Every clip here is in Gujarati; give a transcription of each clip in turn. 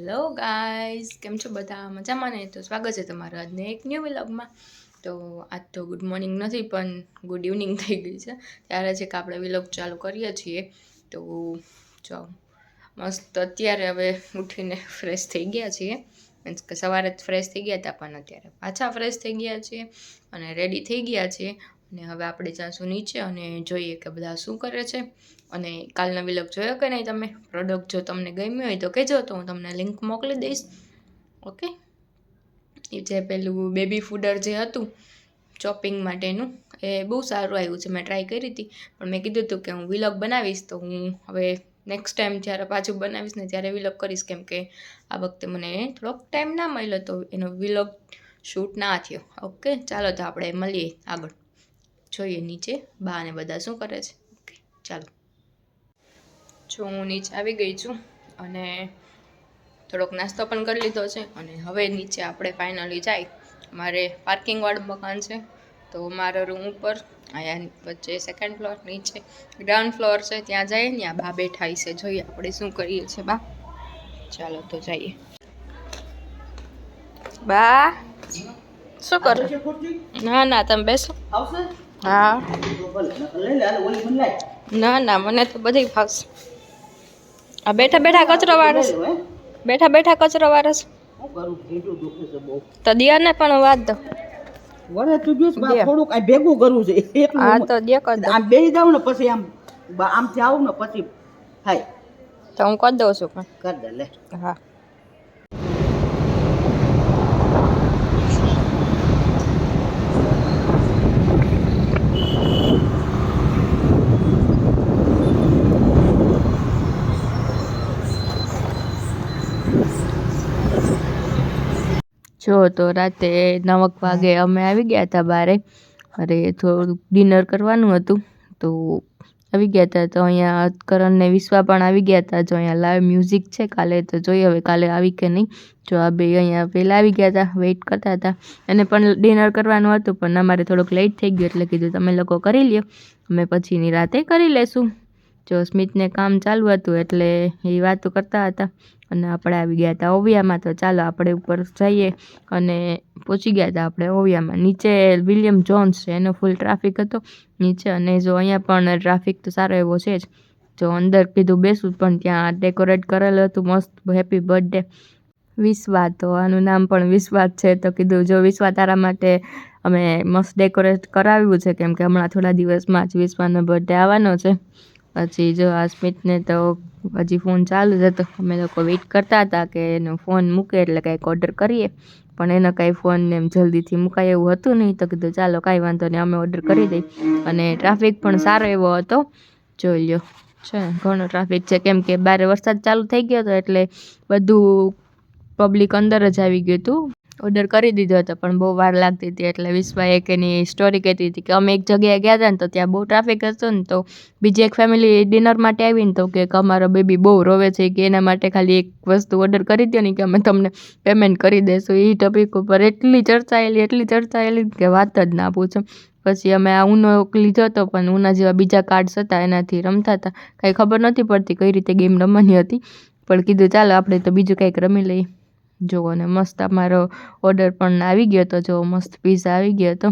હેલો ગાઈઝ, કેમ છો બધા? મજામાં ને? તો સ્વાગત છે તમારું આજને એક ન્યૂ વ્લોગમાં. તો આજ તો ગુડ મોર્નિંગ નથી પણ ગુડ ઇવનિંગ થઈ ગઈ છે, ત્યારે છે કે આપણે વ્લોગ ચાલુ કરીએ છીએ. તો જો મસ્ત અત્યારે હવે ઉઠીને ફ્રેશ થઈ ગયા છીએ, મીન્સ કે સવારે જ ફ્રેશ થઈ ગયા હતા પણ અત્યારે પાછા ફ્રેશ થઈ ગયા છીએ અને રેડી થઈ ગયા છીએ. અને હવે આપણે જાશું નીચે અને જોઈએ કે બધા શું કરે છે. અને કાલનો વ્લોગ જોયો કે નહીં તમે? પ્રોડક્ટ જો તમને ગમ્યું હોય તો કહેજો, તો હું તમને લિંક મોકલી દઈશ. ઓકે, એ જે પેલું બેબી ફૂડર જે હતું ચોપિંગ માટેનું, એ બહુ સારું આવ્યું છે. મેં ટ્રાય કરી હતી પણ મેં કીધું હતું કે હું વ્લોગ બનાવીશ, તો હું હવે નેક્સ્ટ ટાઈમ જ્યારે પાછું બનાવીશ ને ત્યારે વ્લોગ કરીશ, કેમ કે આ વખતે મને થોડોક ટાઈમ ના મળ્યો તો એનો વ્લોગ શૂટ ના થયો. ઓકે, ચાલો તો આપણે મળીએ આગળ, જોઈએ નીચે બા ને બધા શું કરે છે. ઓકે ચાલો. જો હું નીચે આવી ગઈ છું અને થોડોક નાસ્તો પણ કરી લીધો છે અને હવે નીચે આપણે ફાઇનલી જાય. મારે પાર્કિંગવાળું મકાન છે, તો મારો રૂમ ઉપર, અહીંયા વચ્ચે સેકન્ડ ફ્લોર, નીચે ગ્રાઉન્ડ ફ્લોર છે, ત્યાં જઈએ. ત્યાં બા બેઠા છે, જોઈએ આપણે શું કરીએ છીએ. બા ચાલો તો જઈએ. બા શું કરો? ના ના તમે બેસો. હા ના ના, મને તો બધી ફાવશે. આ બેઠા બેઠા કચરો વાળસ, બેઠા બેઠા કચરો વાળસ. તો દિયા ને પણ વાત દો. વરે તું જોસ બા થોડુંક આ ભેગું કરવું છે એટલું. હા તો દે કર દો. આમ બેહી જાવ ને પછી આમથી આવું ને પછી થાય તો હું કરી દઉં છું પણ. કર દે લે. હા જો તો રાતે 9 વાગે અમે આવી ગયા હતા બારે. અરે થોડુંક ડિનર કરવાનું હતું તો આવી ગયા હતા. તો અહીંયા કરણ ને વિશ્વા પણ આવી ગયા હતા. જો અહીંયા લાઈવ મ્યુઝિક છે કાલે, તો જોઈએ હવે કાલે આવી કે નહીં. જો આ બે અહીંયા પહેલાં આવી ગયા હતા, વેઇટ કરતા હતા. એને પણ ડિનર કરવાનું હતું પણ અમારે થોડુંક લેટ થઈ ગયું, એટલે કીધું તમે લોકો કરી લ્યો, અમે પછીની રાતે કરી લેશું. જો સ્મિતને કામ ચાલુ હતું એટલે એ વાતો કરતા હતા અને આપણે આવી ગયા હતા ઓવિયામાં. તો ચાલો આપણે ઉપર જઈએ અને પહોંચી ગયા હતા આપણે ઓવિયામાં. નીચે વિલિયમ જોન્સ છે, એનો ફૂલ ટ્રાફિક હતો નીચે, અને જો અહીંયા પણ ટ્રાફિક તો સારો એવો છે જ. જો અંદર કીધું બેસું પણ ત્યાં ડેકોરેટ કરેલું હતું મસ્ત, હેપી બર્થડે વિશ્વા. તો આનું નામ પણ વિશ્વા છે. તો કીધું જો વિશ્વા તારા માટે અમે મસ્ત ડેકોરેટ કરાવ્યું છે, કેમ કે હમણાં થોડા દિવસમાં જ વિશ્વાનો બર્થડે આવવાનો છે. પછી જો આ સ્મિતને તો હજી ફોન ચાલુ જ હતો. અમે લોકો વેઇટ કરતા હતા કે એનો ફોન મૂકે એટલે કંઈક ઓર્ડર કરીએ, પણ એનો કાંઈ ફોન એમ જલ્દીથી મુકાય એવું હતું નહીં. તો કીધું ચાલો કાંઈ વાંધો નહીં, અમે ઓર્ડર કરી દઈ. અને ટ્રાફિક પણ સારો એવો હતો, જોઈ લ્યો છે, ઘણો ટ્રાફિક છે, કેમ કે બારે વરસાદ ચાલુ થઈ ગયો હતો એટલે બધું પબ્લિક અંદર જ આવી ગયું હતું. ઓર્ડર કરી દીધો હતો પણ બહુ વાર લાગતી હતી, એટલે વિશ્વા એક એની સ્ટોરી કહેતી હતી કે અમે એક જગ્યાએ ગયા હતા ને તો ત્યાં બહુ ટ્રાફિક હતું ને, તો બીજી એક ફેમિલી ડિનર માટે આવીને તો કે અમારો બેબી બહુ રોવે છે કે એના માટે ખાલી એક વસ્તુ ઓર્ડર કરી દો ને કે અમે તમને પેમેન્ટ કરી દઈશું. એ ટોપિક ઉપર એટલી ચર્ચાયેલી કે વાત જ ના પૂછો. પછી અમે આ ઉનો લીધો હતો પણ ઉના જેવા બીજા કાર્ડ્સ હતા, એનાથી રમતા હતા. કાંઈ ખબર નથી પડતી કઈ રીતે ગેમ રમવાની હતી, પણ કીધું ચાલો આપણે તો બીજું કંઈક રમી લઈએ. જુઓ ને મસ્ત અમારો ઓર્ડર પણ આવી ગયો હતો. જો મસ્ત પીઝા આવી ગયો હતો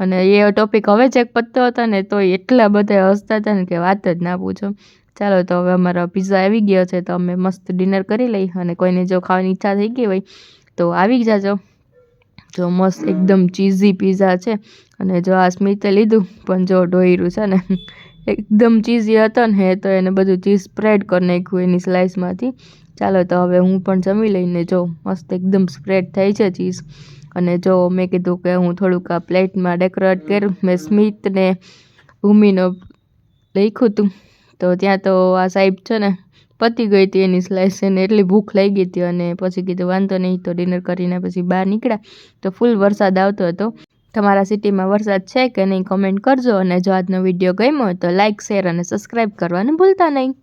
અને એ ટોપિક હવે ચેક પતતો હતો ને તો એટલા બધા હસતા હતા ને કે વાત જ ના પૂછો. ચાલો તો હવે અમારો પીઝા આવી ગયો છે, તો અમે મસ્ત ડિનર કરી લઈ. અને કોઈને જો ખાવાની ઈચ્છા થઈ ગઈ હોય તો આવી જાજો. જો મસ્ત એકદમ ચીઝી પીઝા છે. અને જો આ સ્મિતે લીધું પણ જો ઢોયરું છે ને એકદમ ચીઝી હતો ને, તો એને બધું ચીઝ સ્પ્રેડ કરી નાખ્યું એની સ્લાઇસમાંથી. ચાલો તો હવે હું પણ જમી લઈને, જો મસ્ત એકદમ સ્પ્રેડ થઈ છે ચીઝ. અને જો મેં કીધું કે હું થોડુંક આ પ્લેટમાં ડેકોરેટ કર્યું. મેં સ્મિતને ભૂમિનો લખ્યું હતું, તો ત્યાં તો આ સાહેબ છે ને પતી ગઈ હતી એની સ્લાઇસ, એને એટલી ભૂખ લાગી હતી. અને પછી કીધું વાંધો નહીં, તો ડિનર કરીને પછી બહાર નીકળ્યા. તો ફૂલ વરસાદ આવતો હતો. તમારા સિટીમાં વરસાદ છે કે નહીં કમેન્ટ કરજો. અને જો આજનો વિડીયો ગમ્યો હોય તો લાઇક, શેર અને સબસ્ક્રાઈબ કરવાનું ભૂલતા નહીં.